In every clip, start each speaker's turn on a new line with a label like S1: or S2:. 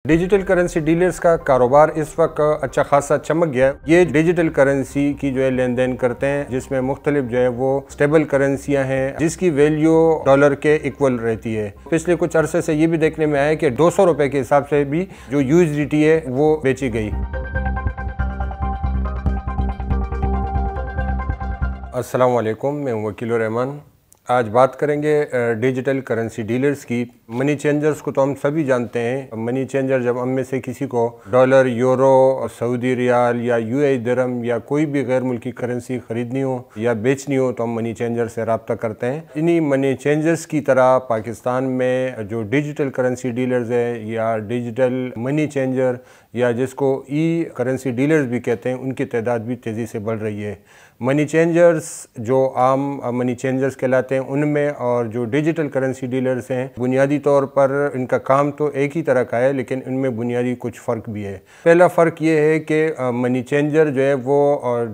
S1: Digital currency dealers का कारोबार इस वक्त अच्छा खासा चमक गया है। ये डिजिटल करेंसी की जो है लेन देन करते हैं, जिसमें मुख्तलिफ जो है वो स्टेबल करेंसियां हैं जिसकी वैल्यू डॉलर के इक्वल रहती है। पिछले कुछ अरसे से ये भी देखने में आया कि 200 रुपये के हिसाब से भी जो USDT है वो बेची गई। अस्सलाम वालेकुम, मैं हूं वकील रहमान। आज बात करेंगे डिजिटल करेंसी डीलर्स की। मनी चेंजर्स को तो हम सभी जानते हैं। मनी चेंजर जब हम में से किसी को डॉलर, यूरो, सऊदी रियाल या UAE दिरहम या कोई भी गैर मुल्की करेंसी ख़रीदनी हो या बेचनी हो तो हम मनी चेंजर से रब्ता करते हैं। इन्हीं मनी चेंजर्स की तरह पाकिस्तान में जो डिजिटल करेंसी डीलर्स है या डिजिटल मनी चेंजर या जिसको करेंसी डीलर्स भी कहते हैं, उनकी तादाद भी तेज़ी से बढ़ रही है। मनी चेंजर्स जो आम मनी चेंजर्स कहलाते हैं उनमें और जो डिजिटल करेंसी डीलर्स हैं, बुनियादी तौर पर इनका काम तो एक ही तरह का है, लेकिन इनमें बुनियादी कुछ फ़र्क भी है। पहला फ़र्क ये है कि मनी चेंजर जो है वो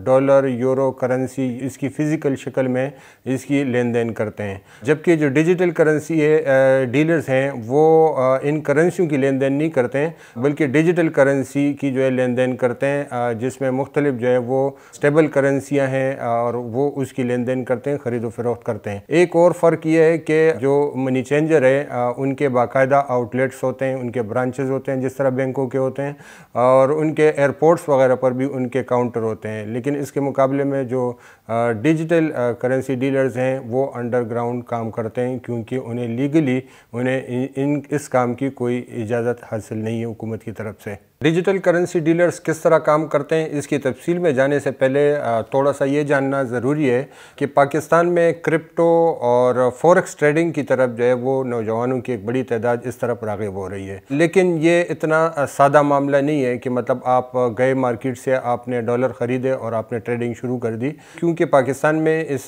S1: डॉलर, यूरो करेंसी इसकी फ़िज़िकल शक्ल में इसकी लेन देन करते हैं, जबकि जो डिजिटल करेंसी है डीलर्स हैं वो इन करेंसियों की लेन देन नहीं करते हैं, बल्कि डिजिटल करेंसी की जो है लेन देन करते हैं, जिसमें मुख्तलिफ जो है वो स्टेबल करेंसियाँ और वो उसकी लेन देन करते हैं, ख़रीदो फरोख्त करते हैं। एक और फ़र्क ये है कि जो मनी चेंजर है उनके बाकायदा आउटलेट्स होते हैं, उनके ब्रांचेस होते हैं जिस तरह बैंकों के होते हैं, और उनके एयरपोर्ट्स वगैरह पर भी उनके काउंटर होते हैं। लेकिन इसके मुकाबले में जो डिजिटल करेंसी डीलर्स हैं वो अंडरग्राउंड काम करते हैं, क्योंकि उन्हें लीगली इस काम की कोई इजाज़त हासिल नहीं है हुकूमत की तरफ से। डिजिटल करेंसी डीलर्स किस तरह काम करते हैं, इसकी तफसील में जाने से पहले थोड़ा सा ये जानना ज़रूरी है कि पाकिस्तान में क्रिप्टो और फॉरेक्स ट्रेडिंग की तरफ जो है वो नौजवानों की एक बड़ी तादाद इस तरफ राग़िब हो रही है। लेकिन ये इतना सादा मामला नहीं है कि मतलब आप गए मार्केट से, आपने डॉलर ख़रीदे और आपने ट्रेडिंग शुरू कर दी, क्योंकि पाकिस्तान में इस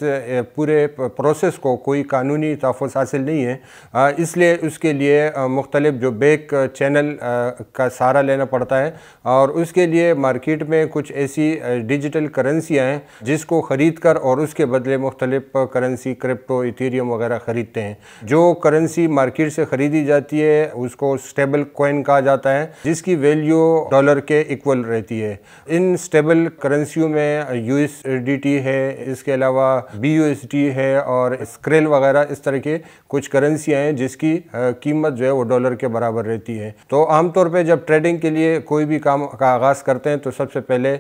S1: पूरे प्रोसेस को कोई कानूनी तहफ़्फ़ुज़ हासिल नहीं है। इसलिए उसके लिए मुख्तलिफ जो बैक चैनल का सहारा लेना पड़ता है, और उसके लिए मार्केट में कुछ ऐसी डिजिटल करेंसियाँ हैं जिसको ख़रीद कर और उसके बदले मुख्तलिफ करेंसी, क्रिप्टो, इथेरियम वगैरह ख़रीदते हैं। जो करेंसी मार्केट से ख़रीदी जाती है उसको स्टेबल कॉइन कहा जाता है, जिसकी वैल्यू डॉलर के इक्वल रहती है। इन स्टेबल करेंसियों में USDT है, इसके अलावा BUSD है और स्क्रेल वगैरह इस तरह के कुछ करेंसियाँ हैं जिसकी कीमत जो है वो डॉलर के बराबर रहती है। तो आमतौर पर जब ट्रेडिंग के लिए कोई भी काम का आगाज़ करते हैं तो सबसे पहले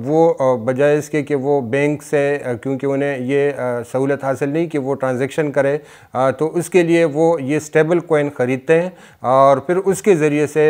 S1: वो बजाय इसके कि वो बैंक से, क्योंकि उन्हें ये सहूलत हासिल नहीं कि वो ट्रांजैक्शन करे, तो उसके लिए वो ये स्टेबल कॉइन ख़रीदते हैं और फिर उसके ज़रिए से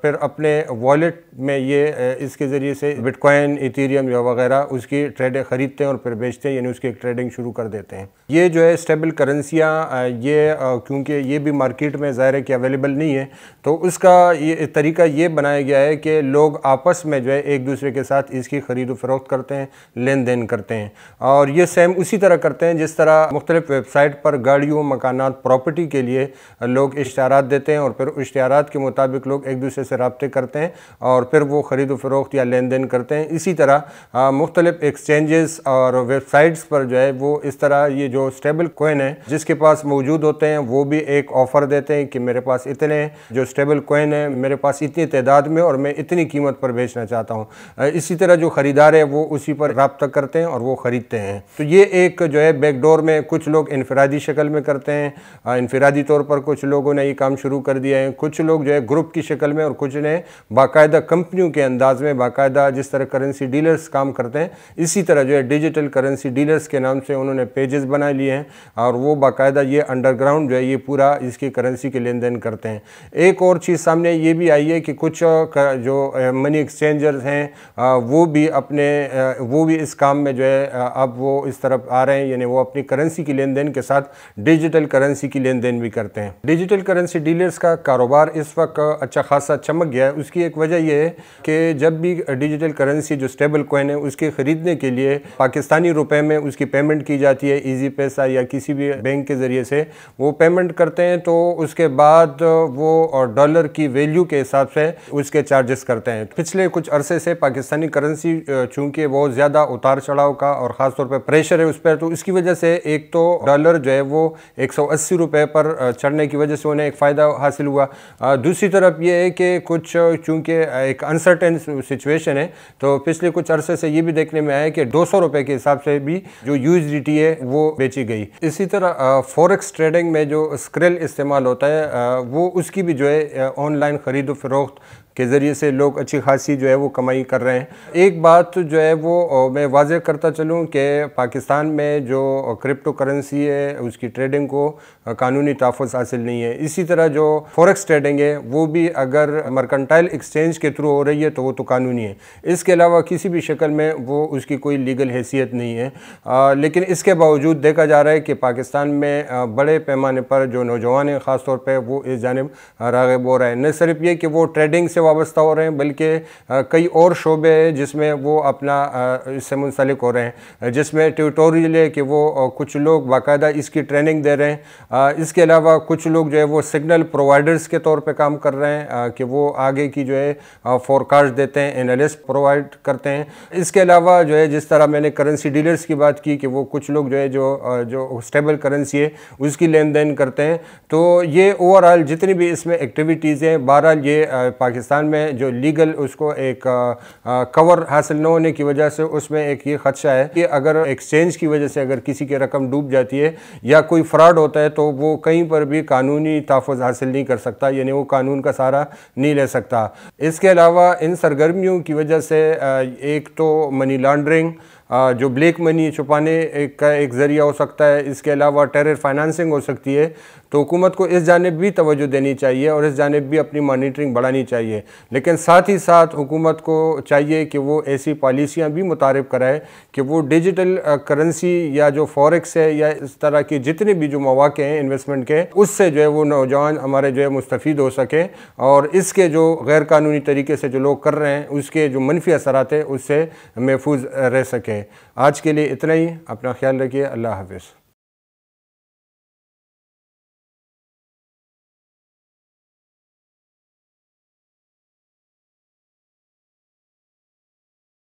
S1: फिर अपने वॉलेट में ये इसके ज़रिए से बिटकॉइन, इथेरियम या वगैरह उसकी ट्रेडें ख़रीदते हैं और फिर बेचते हैं, यानी उसकी एक ट्रेडिंग शुरू कर देते हैं। ये जो है स्टेबल करेंसियाँ ये क्योंकि ये भी मार्केट में ज़ाहिर है कि अवेलेबल नहीं है, तो उसका ये तरीका ये बनाया गया है कि लोग आपस में जो है एक दूसरे के साथ इसकी ख़रीद फरोख्त करते हैं, लेन देन करते हैं। और ये सेम उसी तरह करते हैं जिस तरह मुख्तलिफ वेबसाइट पर गाड़ियों, मकानात, प्रॉपर्टी के लिए लोग इश्तिहारात देते हैं और फिर इश्तिहारात के मुताबिक लोग एक दूसरे से रब्ते करते हैं और फिर वो ख़रीद फरोख्त या लेन देन करते हैं। इसी तरह मुख्तलिफ एक्सचेंजेस और वेबसाइट्स पर जो है वो इस तरह ये जो स्टेबल कॉइन है जिसके पास मौजूद होते हैं वो भी एक ऑफ़र देते हैं कि मेरे पास इतने जो स्टेबल कॉइन है, मेरे पास इतनी तादाद में और मैं इतनी कीमत पर बेचना चाहता हूँ। इसी तरह जो ख़रीदार है वो उसी पर रब्ता करते हैं और वो ख़रीदते हैं। तो ये एक जो है बैकडोर में कुछ लोग इनफरादी शक्ल में करते हैं, इनफरादी तौर पर कुछ लोगों ने ये काम शुरू कर दिया है, कुछ लोग जो है ग्रुप की शक्ल में और कुछ ने बाकायदा कंपनियों के अंदाज में बाकायदा जिस तरह करेंसी डीलर्स काम करते हैं इसी तरह जो है डिजिटल करेंसी डीलर्स के नाम से उन्होंने पेजेस बना लिए हैं और वो बाकायदा ये अंडरग्राउंड जो है ये पूरा इसकी करेंसी के लेन देन करते हैं। एक और चीज़ सामने ये भी आई है कि कुछ जो मनी एक्सचेंजर्स हैं वो भी इस काम में जो है अब वो इस तरफ आ रहे हैं, यानी वो अपनी करेंसी की लेन देन के साथ डिजिटल करेंसी की लेन देन भी करते हैं। डिजिटल करेंसी डीलर्स का कारोबार इस वक्त अच्छा खासा चमक गया है। उसकी एक वजह यह है कि जब भी डिजिटल करेंसी जो स्टेबल कॉइन है उसके ख़रीदने के लिए पाकिस्तानी रुपए में उसकी पेमेंट की जाती है, ईजी पैसा या किसी भी बैंक के ज़रिए से वो पेमेंट करते हैं, तो उसके बाद वो डॉलर की वैल्यू के हिसाब से उसके चार्जेस करते हैं। पिछले कुछ अरसे से पाकिस्तानी करेंसी चूँकि बहुत ज़्यादा उतार चढ़ाव का और ख़ास तौर पर प्रेशर है उस पर, तो इसकी वजह से एक तो डॉलर जो है वो 180 रुपये पर چڑھنے کی وجہ سے انہیں ایک فائدہ حاصل ہوا۔ دوسری طرف یہ ہے کہ کچھ چونکہ ایک انسرٹن سچویشن ہے تو پچھلے کچھ عرصے سے یہ بھی دیکھنے میں آیا کہ 200 روپے کے حساب سے بھی جو USDT ہے وہ بیچی گئی۔ اسی طرح فوریکس ٹریڈنگ میں جو اسکرل استعمال ہوتا ہے وہ اس کی بھی جو ہے آن لائن خرید و فروخت کے ذریعے سے لوگ اچھی خاصی جو ہے وہ کمائی کر رہے ہیں۔ ایک بات جو ہے وہ میں واضح کرتا چلوں کہ پاکستان میں جو کرپٹو کرنسی ہے اس کی ٹریڈنگ کو قانونی تحفظ حاصل نہیں ہے۔ اسی طرح جو فوریکس ٹریڈنگ ہے وہ بھی اگر مرکنٹائل ایکسچینج کے تھرو ہو رہی ہے تو وہ تو قانونی ہے، اس کے علاوہ کسی بھی شکل میں وہ اس کی کوئی لیگل حیثیت نہیں ہے۔ لیکن اس کے باوجود دیکھا جا رہا ہے کہ پاکستان میں بڑے پیمانے پر جو نوجوان ہیں خاص طور پہ وہ اس جانب راغب ہو رہے ہیں۔ نہ صرف یہ کہ وہ ٹریڈنگ سے وابستہ ہو رہے ہیں بلکہ کئی اور شعبے ہیں جس میں وہ اپنا اس سے منسلک ہو رہے ہیں، جس میں ٹیوٹوریل ہے کہ وہ کچھ لوگ باقاعدہ اس کی ٹریننگ دے رہے ہیں۔ اس کے علاوہ کچھ لوگ جو ہے وہ سگنل پرووائڈرز کے طور پہ کام کر رہے ہیں کہ وہ آگے کی جو ہے فورکاسٹ دیتے ہیں، انالسٹ پرووائڈ کرتے ہیں۔ اس کے علاوہ جو ہے جس طرح میں نے کرنسی ڈیلرز کی بات کی کہ وہ کچھ لوگ جو ہے جو اسٹیبل کرنسی ہے اس کی لین دین کرتے ہیں۔ تو یہ اوورآل جتنی بھی اس میں ایکٹیویٹیز ہیں، بہرحال یہ پاکستان میں جو لیگل اس کو ایک کور حاصل نہ ہونے کی وجہ سے اس میں ایک یہ خدشہ ہے کہ اگر ایکسچینج کی وجہ سے اگر کسی کی رقم ڈوب جاتی ہے یا کوئی فراڈ ہوتا ہے تو وہ کہیں پر بھی قانونی تحفظ حاصل نہیں کر سکتا، یعنی وہ قانون کا سہارا نہیں لے سکتا۔ اس کے علاوہ ان سرگرمیوں کی وجہ سے ایک تو منی لانڈرنگ جو بلیک منی چھپانے کا ایک ذریعہ ہو سکتا ہے، اس کے علاوہ ٹیرر فائنانسنگ ہو سکتی ہے، تو حکومت کو اس جانب بھی توجہ دینی چاہیے اور اس جانب بھی اپنی مانیٹرنگ بڑھانی چاہیے۔ لیکن ساتھ ہی ساتھ حکومت کو چاہیے کہ وہ ایسی پالیسیاں بھی متعارف کرائے کہ وہ ڈیجیٹل کرنسی یا جو فوریکس ہے یا اس طرح کے جتنے بھی جو مواقع ہیں انویسٹمنٹ کے، اس سے جو ہے وہ نوجوان ہمارے جو ہے مستفید ہو سکیں اور اس کے جو غیر قانونی طریقے سے جو لوگ کر رہے ہیں اس کے جو منفی اثرات ہیں اس سے محفوظ رہ سکیں۔ آج کے لیے اتنا ہی، اپنا خیال رکھیے، اللہ حافظ۔